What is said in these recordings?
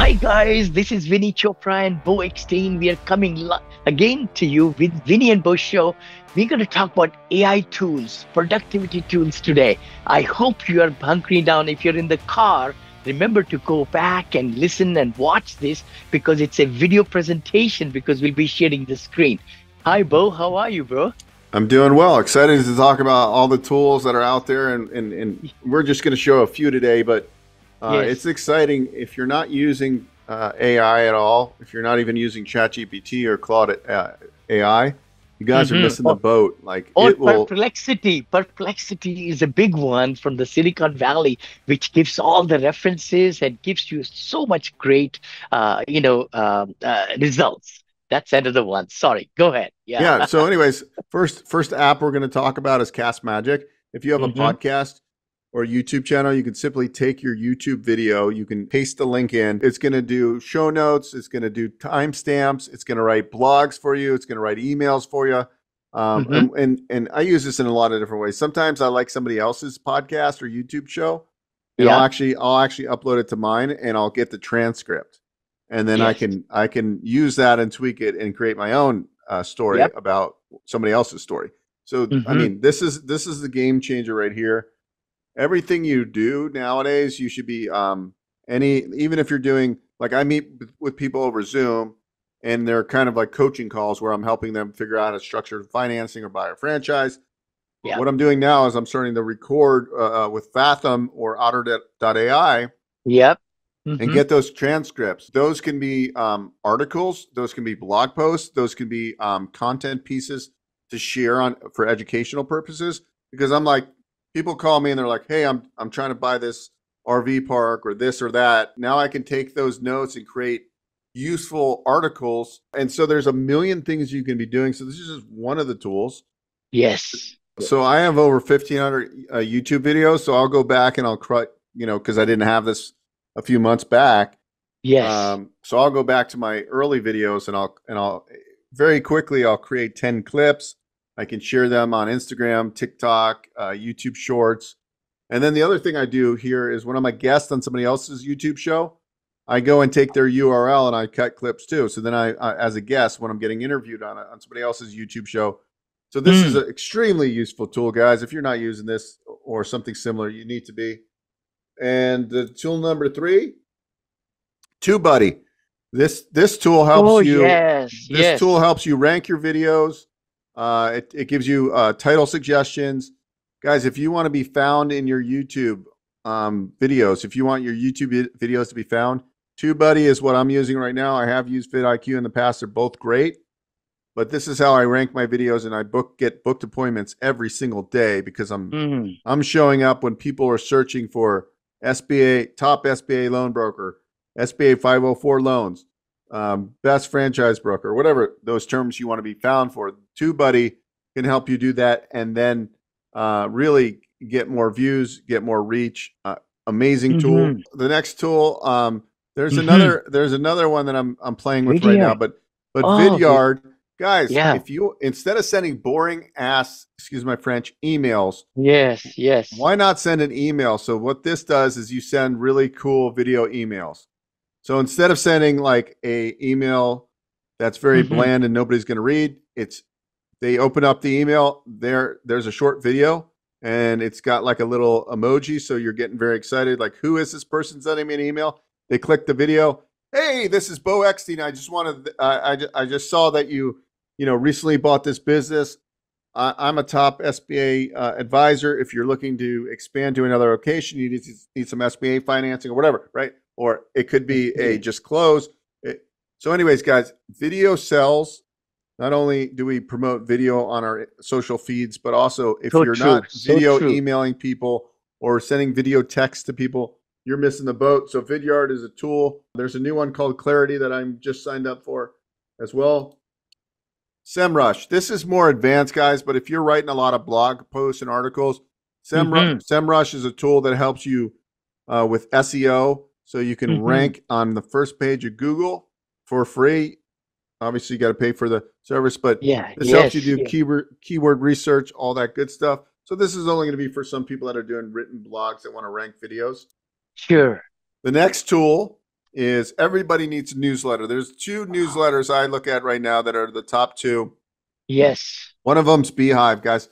Hi guys, this is Vinny Chopra and Beau Eckstein. We are coming again to you with Vinny and Beau show. We're going to talk about AI tools, productivity tools today. I hope you are hunkering down. If you're in the car, remember to go back and listen and watch this because it's a video presentation because we'll be sharing the screen. Hi Beau, how are you, bro? I'm doing well. Excited to talk about all the tools that are out there, and we're just going to show a few today, but it's Yes. exciting. If you're not using AI at all, if you're not even using ChatGPT or Claude AI, you guys are Mm-hmm. missing the boat. Like Or it will, perplexity. Perplexity is a big one from the Silicon Valley, which gives all the references and gives you so much great, results. That's another one. Sorry, go ahead. Yeah. yeah. So, anyways, first app we're going to talk about is Castmagic. If you have a Mm-hmm. podcast or a YouTube channel, you can simply take your YouTube video, you can paste the link in. It's going to do show notes, it's going to do timestamps, it's going to write blogs for you, it's going to write emails for you. Mm-hmm. And I use this in a lot of different ways. Sometimes I like somebody else's podcast or YouTube show, and Yeah. I'll actually upload it to mine, and I'll get the transcript, and then Yes. I can use that and tweak it and create my own story Yep. about somebody else's story. So I Mm-hmm. mean, this is the game changer right here. Everything you do nowadays, you should be even if you're doing, like, I meet with people over Zoom, and they're kind of like coaching calls where I'm helping them figure out how to structure financing or buy a franchise. Yep. What I'm doing now is I'm starting to record with Fathom or Otter.ai Yep. and Mm-hmm. get those transcripts. Those can be articles, those can be blog posts, those can be content pieces to share on for educational purposes. Because I'm like, people call me and they're like, "Hey, I'm trying to buy this RV park or this or that." Now I can take those notes and create useful articles. And so there's a million things you can be doing. So this is just one of the tools. Yes. So Yes. I have over 1,500 YouTube videos. So I'll go back and I'll because I didn't have this a few months back. Yes. So I'll go back to my early videos, and I'll very quickly I'll create 10 clips. I can share them on Instagram, TikTok, YouTube Shorts. And then the other thing I do here is when I'm a guest on somebody else's YouTube show, I go and take their URL and I cut clips too. So then as a guest, when I'm getting interviewed on somebody else's YouTube show. So this is Mm. an extremely useful tool, guys. If you're not using this or something similar, you need to be. And the tool number 3, TubeBuddy. This tool helps Oh, you. yes. This tool Yes. helps you rank your videos. It gives you title suggestions, guys. If you want to be found in your YouTube videos, if you want your YouTube videos to be found, TubeBuddy is what I'm using right now. I have used vidIQ in the past. They're both great, but this is how I rank my videos, and I get booked appointments every single day because Mm. I'm showing up when people are searching for top SBA loan broker, SBA 504 loans, best franchise broker, whatever those terms you want to be found for. TubeBuddy can help you do that, and then really get more views, get more reach. Amazing tool. Mm-hmm. The next tool, Mm-hmm. there's another one that I'm playing with right now, Video. but Oh, Vidyard. Guys, yeah. if you, instead of sending boring ass, excuse my French, emails, Yes. Yes. why not send an email? So what this does is you send really cool video emails. So instead of sending like a email that's very Mm-hmm. bland and nobody's going to read, they open up the email, there's a short video, and it's got like a little emoji, so you're getting very excited, like, who is this person sending me an email? They click the video. Hey, this is Beau Eckstein. I just wanted I just saw that you recently bought this business. I'm a top SBA advisor. If you're looking to expand to another location, you need some SBA financing or whatever, right? Or it could be a Okay. just close. So, anyways, guys, video sells. Not only do we promote video on our social feeds, but also if So you're true. not So video true. emailing people or sending video text to people, you're missing the boat. So Vidyard is a tool. There's a new one called Clarity that I'm just signed up for as well. SEMrush. This is more advanced, guys, but if you're writing a lot of blog posts and articles, Mm-hmm. SEMrush is a tool that helps you with SEO, so you can Mm-hmm. rank on the first page of Google for free. Obviously, you got to pay for the service, but Yeah. this helps you Yes. do Yeah. keyword research, all that good stuff. So this is only going to be for some people that are doing written blogs that want to rank videos. Sure. The next tool is everybody needs a newsletter. There's two newsletters I look at right now that are the top two. Yes. One of them's Beehive, guys.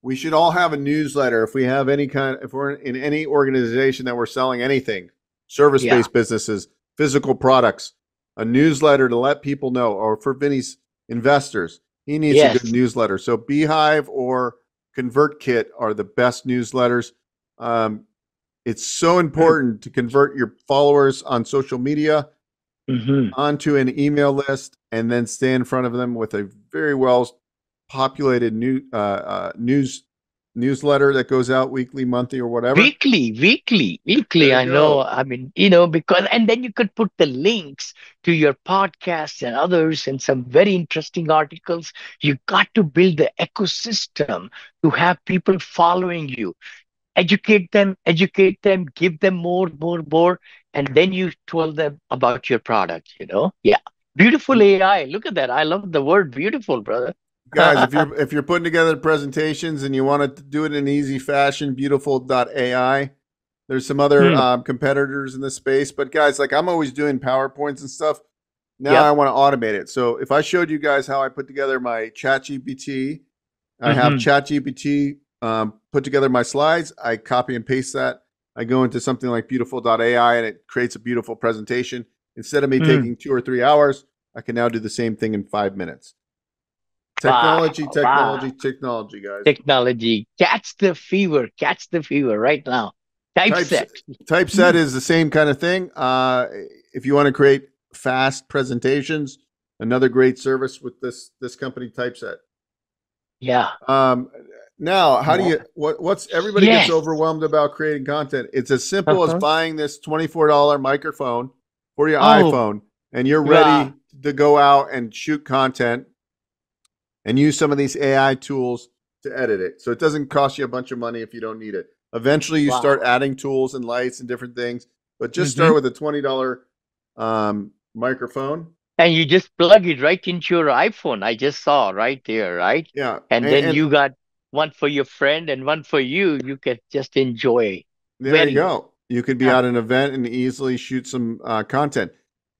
We should all have a newsletter if we have any kind, if we're in any organization that we're selling anything, Yeah. service-based businesses, physical products, a newsletter to let people know, or for Vinny's investors, he needs a good Yes. newsletter. So Beehive or ConvertKit are the best newsletters. It's so important to convert your followers on social media Mm-hmm. onto an email list and then stay in front of them with a very well populated newsletter that goes out weekly, monthly, or whatever. Weekly. There you I know. go. I mean, because, and then you could put the links to your podcasts and others and some very interesting articles. You got to build the ecosystem to have people following you. Educate them, give them more, and then you told them about your product. Yeah. Beautiful AI. Look at that. I love the word beautiful, brother. Guys, if you're putting together presentations and you want to do it in easy fashion, Beautiful.ai. There's some other Hmm. competitors in this space, but guys, like I'm always doing PowerPoints and stuff. Now I Yep. want to automate it. So if I showed you guys how I put together my ChatGPT, I have Hmm. ChatGPT put together my slides. I copy and paste that. I go into something like Beautiful.ai and it creates a beautiful presentation. Instead of me Hmm. taking 2 or 3 hours, I can now do the same thing in 5 minutes. Wow. Wow. Technology, guys. Technology. Catch the fever right now. Types Typeset. Typeset Hmm. is the same kind of thing. If you want to create fast presentations, another great service with this company, Typeset. Yeah. Um, Now, how do Yeah. you what's everybody gets Yes. overwhelmed about creating content? It's as simple as Uh-huh. buying this $24 microphone for your Oh, iPhone, and you're wow. ready to go out and shoot content and use some of these AI tools to edit it. So it doesn't cost you a bunch of money if you don't need it. Eventually, you start Wow. adding tools and lights and different things, but just Hmm. start with a $20 microphone. And you just plug it right into your iPhone. I just saw right there, right? Yeah, And then and you got one for your friend and one for you. You can just enjoy. there you Very. go. You could be Ah, at an event and easily shoot some content.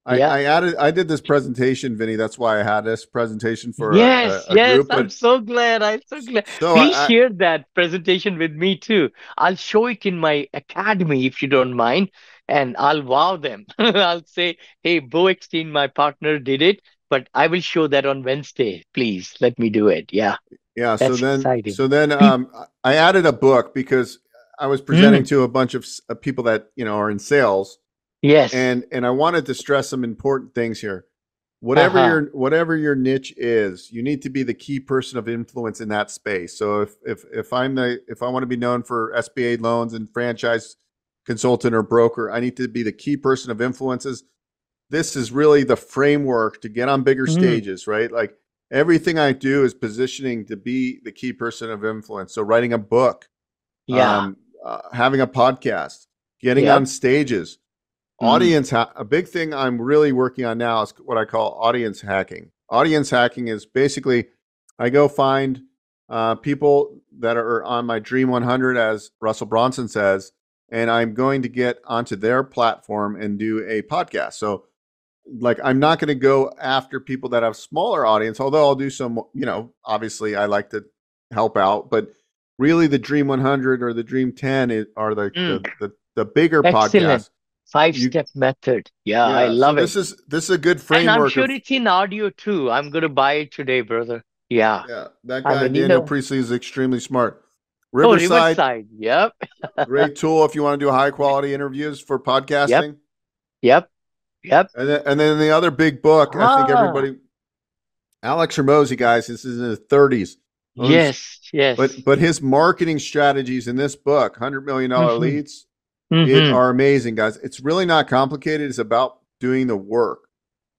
yeah. I did this presentation, Vinny. That's why I had this presentation for Yes, a yes. group. I'm But so glad. I'm so glad. so Please share that presentation with me too. I'll show it in my academy if you don't mind, and I'll wow them. I'll say, hey, Beau Eckstein, my partner, did it, but I will show that on Wednesday. Please let me do it. Yeah, yeah. that's exciting. So then Peop- I added a book because I was presenting Mm, to a bunch of people that are in sales, yes. and I wanted to stress some important things here. Uh-huh. Whatever your niche is, you need to be the key person of influence in that space. So if if I want to be known for SBA loans and franchise consultant or broker, I need to be the key person of influences. This is really the framework to get on bigger Mm, stages, right? Like everything I do is positioning to be the key person of influence. So writing a book, yeah. having a podcast, getting on Yep. stages, Mm, a big thing I'm really working on now is what I call audience hacking. Audience hacking is basically I go find people that are on my Dream 100, as Russell Bronson says, and I'm going to get onto their platform and do a podcast. So like I'm not going to go after people that have smaller audience, although I'll do some, obviously I like to help out, but really the Dream 100 or the Dream 10 are mm. the bigger Excellent. podcasts. Five You step method. Yeah, I Yeah, so love it. this is a good And I'm framework sure of it's in audio too. I'm gonna buy it today, brother. Yeah. yeah, that I guy mean, Daniel Priestley is extremely smart. oh, Riverside, Riverside. Yep. great tool if you want to do high quality interviews for Yep. podcasting. Yep. Yep. And then the other big book, I think Ah, everybody Alex Hormozi, guys, this is in his 30s. Owns yes. Yes. but his marketing strategies in this book, $100 million Mm-hmm. leads, it Mm-hmm. are amazing, guys. It's really not complicated. It's about doing the work.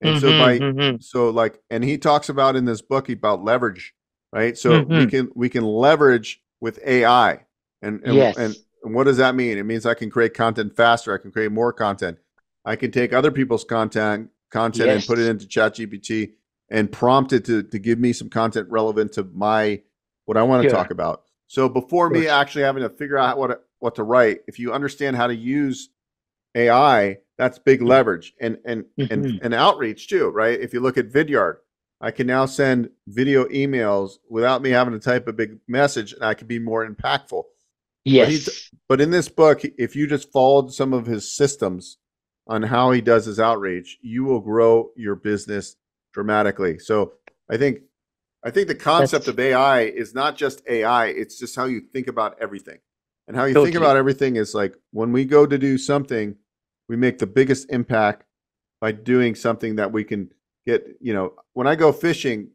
And so Mm-hmm. Mm-hmm. and he talks about in this book about leverage, right? So Mm-hmm. we can leverage with AI. And Yes. what does that mean? It means I can create content faster. I can create more content. I can take other people's content and put it Yes. into ChatGPT and prompt it to give me some content relevant to my what I want to Sure. talk about. So before For me sure. actually having to figure out what to write, if you understand how to use AI, that's big leverage, Mm-hmm. and outreach too, right? If you look at Vidyard, I can now send video emails without me having to type a big message, and I can be more impactful. But Yes. but in this book, if you just followed some of his systems on how he does his outreach, you will grow your business dramatically. So I think I think the concept That's of AI is not just AI, it's just how you think about everything. And how you think totally. about everything is like when we go to do something, we make the biggest impact by doing something that we can get, when I go fishing,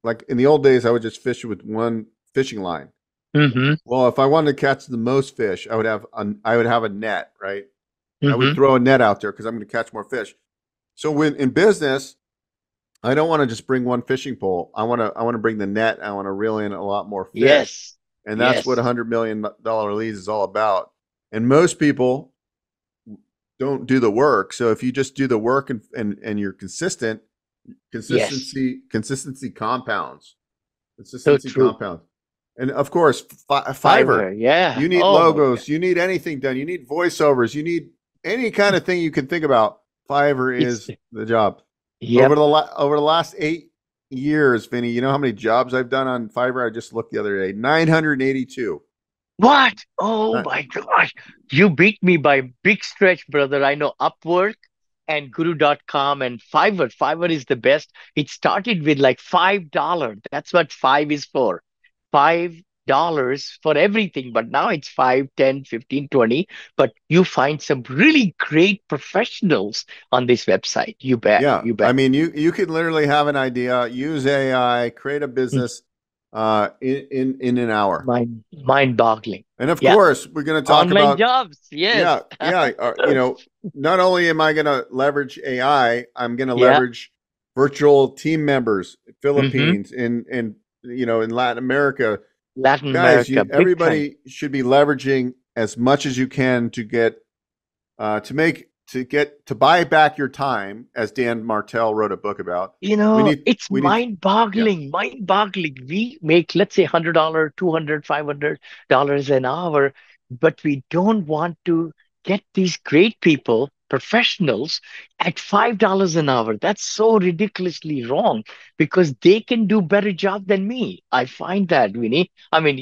like in the old days, I would just fish with one fishing line. Mm-hmm. Well, if I wanted to catch the most fish, I would have a net, right? I would Mm-hmm. throw a net out there because I'm going to catch more fish. So when in business, I don't want to just bring one fishing pole. I want to bring the net. I want to reel in a lot more fish, Yes. and that's what Yes. $100 million leads is all about. And most people don't do the work. So if you just do the work and you're consistent, Yes. consistency compounds. So Consistency true. compounds. And of course, Fiverr. Fiverr. Yeah. You need Oh my God. logos. You need anything done. You need voiceovers. You need any kind of thing you can think about. Fiverr It's is the job. yep. Over the last 8 years, Vinny, you know how many jobs I've done on Fiverr? I just looked the other day. 982. What? Oh Uh, my gosh. You beat me by big stretch, brother. I know Upwork and Guru.com and Fiverr. Fiverr is the best. It started with like $5. That's what five is for. $5 for everything. But now it's 5, 10, 15, 20. But you find some really great professionals on this website. You bet. yeah. You I bet. mean, you can literally have an idea, use AI, create a Mm. business in an hour. Mind boggling. And of Yeah. course, we're going to talk Online about jobs. Yes. yeah. Not only am I going to leverage AI, I'm going to Yeah. leverage virtual team members, Hmm. Philippines, in Latin America. Latin Guys, America, big time. everybody should be leveraging as much as you can to get to buy back your time, as Dan Martell wrote a book about. It's We need yeah mind boggling. We make, let's say, $100, 200, $500 an hour, but we don't want to get these great people, professionals, at $5 an hour. That's so ridiculously wrong because they can do better job than me. I find that, Winnie. I mean,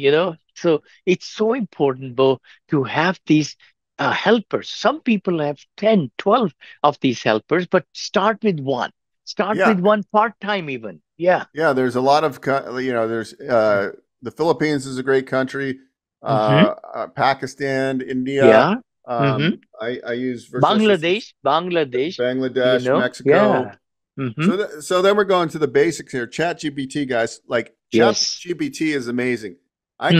so it's so important, Bo, to have these helpers. Some people have 10, 12 of these helpers, but start with one. Start yeah with one part-time even. Yeah. yeah. There's a lot of there's the Philippines is a great country. Mm-hmm. Pakistan, India. Yeah. Mm-hmm. I use virtual assistants. Bangladesh, Bangladesh, Yeah. Mexico. Mm-hmm. So then we're going to the basics here. ChatGPT, guys, like Yes. ChatGPT is amazing. Mm-hmm.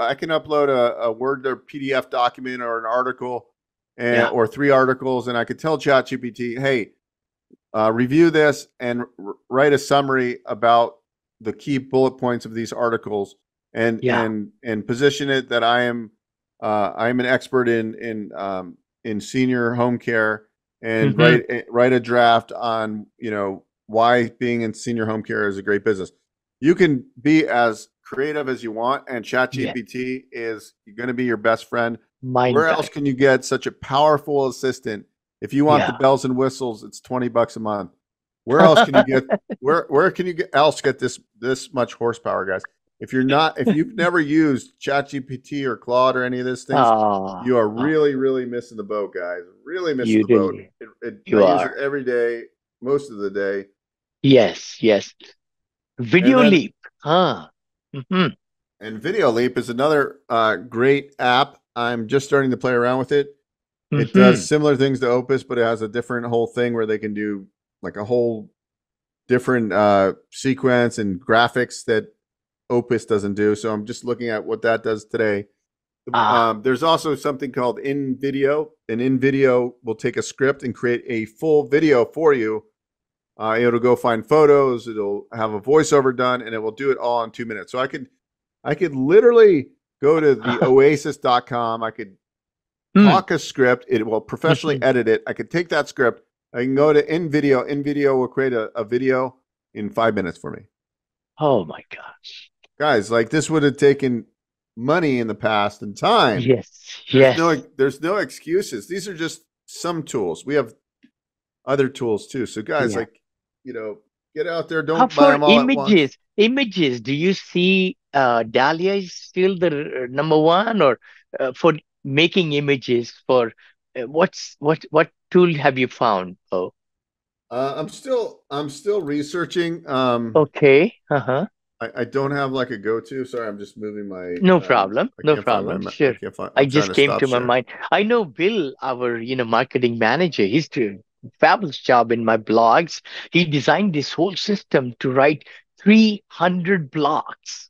I can upload a Word or PDF document or an article, Yeah. or 3 articles, and I could tell ChatGPT, hey, review this and write a summary about the key bullet points of these articles, Yeah. and position it that I am an expert in senior home care, and Mm-hmm. write a draft on why being in senior home care is a great business. You can be as creative as you want, and Yeah. ChatGPT is going to be your best friend. Mind Where else blowing. can you get such a powerful assistant? If you want the Yeah. bells and whistles, it's $20 a month. Where else can you get where can you get this much horsepower, guys? If you've never used ChatGPT or Claude or any of these things, Ah, you are ah, really, really missing the boat, guys. Really missing you the boat. do. I You use it are. every day, most of the day. Yes. Yes. And Video then leap. Huh. Mm-hmm. and Video Leap is another great app. I'm just starting to play around with it. It does Mm-hmm. similar things to Opus, but it has a different whole thing where they can do like a whole different sequence and graphics that Opus doesn't do. So I'm just looking at what that does today. Ah. There's also something called InVideo, and InVideo will take a script and create a full video for you. It'll go find photos, it'll have a voiceover done, and it will do it all in 2 minutes. So I could literally go to the oasis.com. I could Hmm. talk a script. It will professionally Mm-hmm. edit it. I could take that script. I can go to InVideo. InVideo will create a video in 5 minutes for me. Oh my gosh. Guys, like this would have taken money in the past and time. Yes. Yes. There's no excuses. These are just some tools. We have other tools too. So guys, Yeah. like, get out there. How Don't buy for them all at once. images, do you see Dahlia is still the number one, or for making images for what tool have you found? Oh, I'm still researching. okay. Uh-huh. I don't have like a go-to. Sorry, I'm just moving my. No problem. I No can't find my. problem. I Sure. can't find. I I'm trying just to came stop to my sharing. mind. I know Bill, our, marketing manager. He's doing a fabulous job in my blogs. He designed this whole system to write 300 blogs.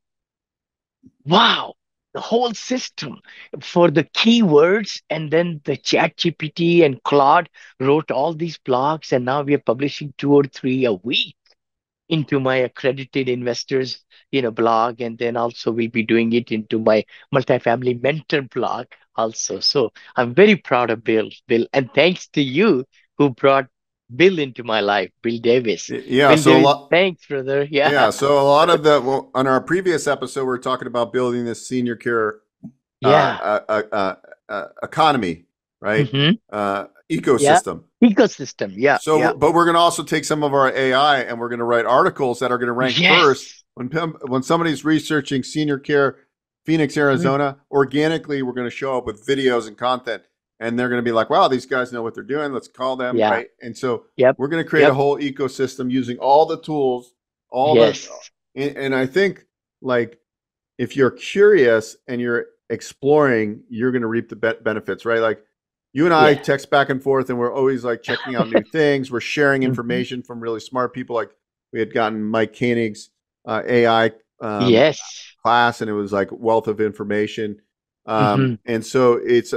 Wow, the whole system for the keywords, and then the ChatGPT and Claude wrote all these blogs, and now we are publishing two or three a week into my accredited investors, blog, and then also we'll be doing it into my multifamily mentor blog also. So I'm very proud of Bill, and thanks to you who brought Bill into my life, Bill Davis. Yeah. Bill So a Davis, lot. thanks, brother. Yeah. Yeah, So a lot of the well, on our previous episode, we are talking about building this senior care yeah. economy, right? Hmm. Yeah. Ecosystem. Ecosystem. Yeah, So, yeah. but we're going to also take some of our AI and we're going to write articles that are going to rank first Yes. when somebody's researching senior care, Phoenix, Mm, Arizona. Organically, we're going to show up with videos and content, and they're going to be like, "Wow, these guys know what they're doing. Let's call them." yeah. Right? And so Yep. we're going to create a Yep. whole ecosystem using all the tools, all the, Yes. and I think like if you're curious and you're exploring, you're going to reap the benefits, right? Like you and I Yeah. text back and forth, and we're always like checking out new things. We're sharing Hmm. information from really smart people. Like we had gotten Mike Koenig's AI Yes. class, and it was like wealth of information. Hmm. And so it's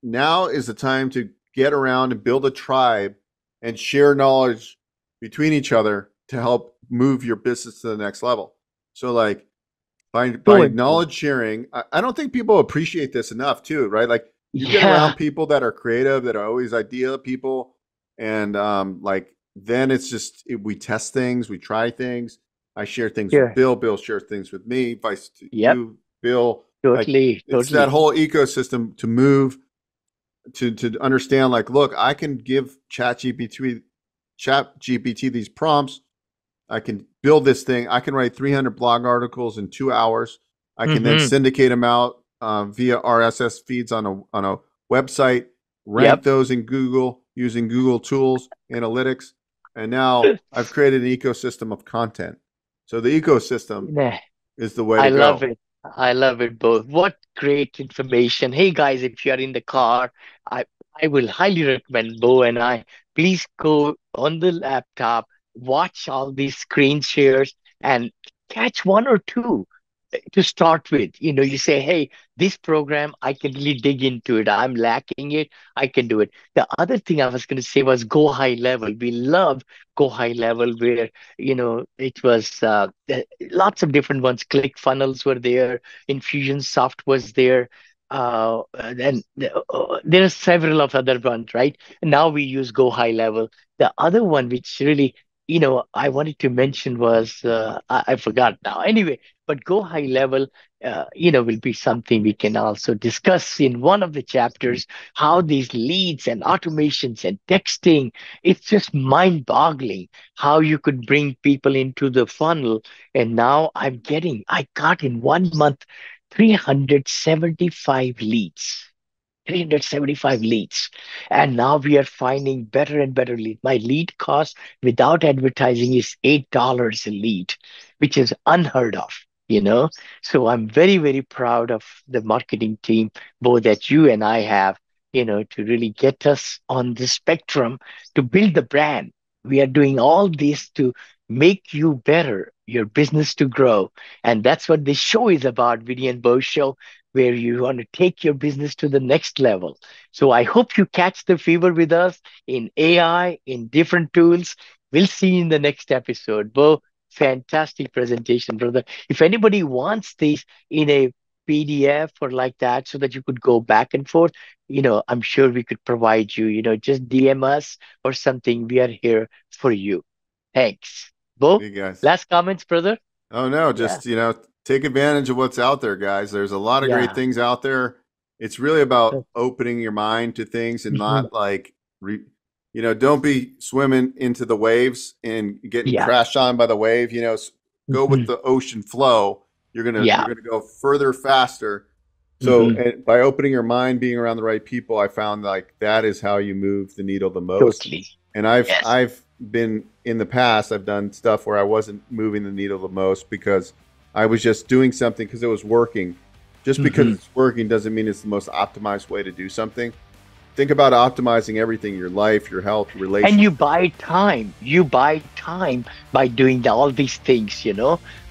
now is the time to get around and build a tribe and share knowledge between each other to help move your business to the next level. So like So by important. knowledge sharing, I don't think people appreciate this enough too, right? Like you get Yeah. around people that are creative, that are always idea people, and like then it's just we test things, we try things. I share things with Sure. Bill. Bill shares things with me. Vice to Yep. you, Bill. Like Totally. it's that Totally. whole ecosystem to move to understand. Like, look, I can give Chat GPT these prompts. I can build this thing. I can write 300 blog articles in 2 hours. I can then Hmm. syndicate them out via RSS feeds on a website, rank Yep. those in Google using Google Tools, analytics, and now I've created an ecosystem of content. So the ecosystem Nah, is the way I to love go. it. I love it both. What great information. Hey guys, if you are in the car, I I will highly recommend Bo and I. Please go on the laptop, watch all these screen shares, and catch one or two to start with. You say, hey, this program, I can really dig into it. I'm lacking it. I can do it. The other thing I was going to say was go high level. We love go high level where, it was lots of different ones. Click funnels were there. Infusionsoft was there. Then there are several of other ones, right? Now we use go high level. The other one, which really, I wanted to mention was, I forgot now. Anyway, but go high level, will be something we can also discuss in one of the chapters, how these leads and automations and texting, it's just mind boggling how you could bring people into the funnel. And now I got in 1 month 375 leads. 375 leads. And now we are finding better and better leads. My lead cost without advertising is $8 a lead, which is unheard of, you know? So I'm very, very proud of the marketing team, both that you and I have, to really get us on the spectrum to build the brand. We are doing all this to make you better, your business to grow. And that's what this show is about, Vidya and Beau Show, where you want to take your business to the next level. So I hope you catch the fever with us in AI, in different tools. We'll see you in the next episode. Bo, fantastic presentation, brother. If anybody wants this in a PDF or like that, so that you could go back and forth, I'm sure we could provide you, just DM us or something. We are here for you. Thanks. Bo, You guys. last comments, brother? Oh no, Yeah. just take advantage of what's out there, guys. There's a lot of great Yeah. things out there. It's really about opening your mind to things and Mhm. not like Don't be swimming into the waves and getting Yeah. crashed on by the wave. Go with Hmm. the ocean flow. You're Yeah. gonna go further, faster. So Hmm. by opening your mind, being around the right people, I found like that is how you move the needle the most. Totally. And I've Yes. I've been in the past, I've done stuff where I wasn't moving the needle the most because I was just doing something because it was working. Just because Hmm. it's working doesn't mean it's the most optimized way to do something. Think about optimizing everything, your life, your health, And you relationships. buy time. You buy time by doing all these things,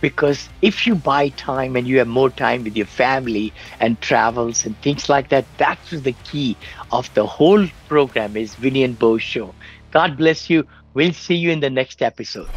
because if you buy time and you have more time with your family and travels and things like that, that's the key of the whole program is Vinny and Beau Show. God bless you. We'll see you in the next episode.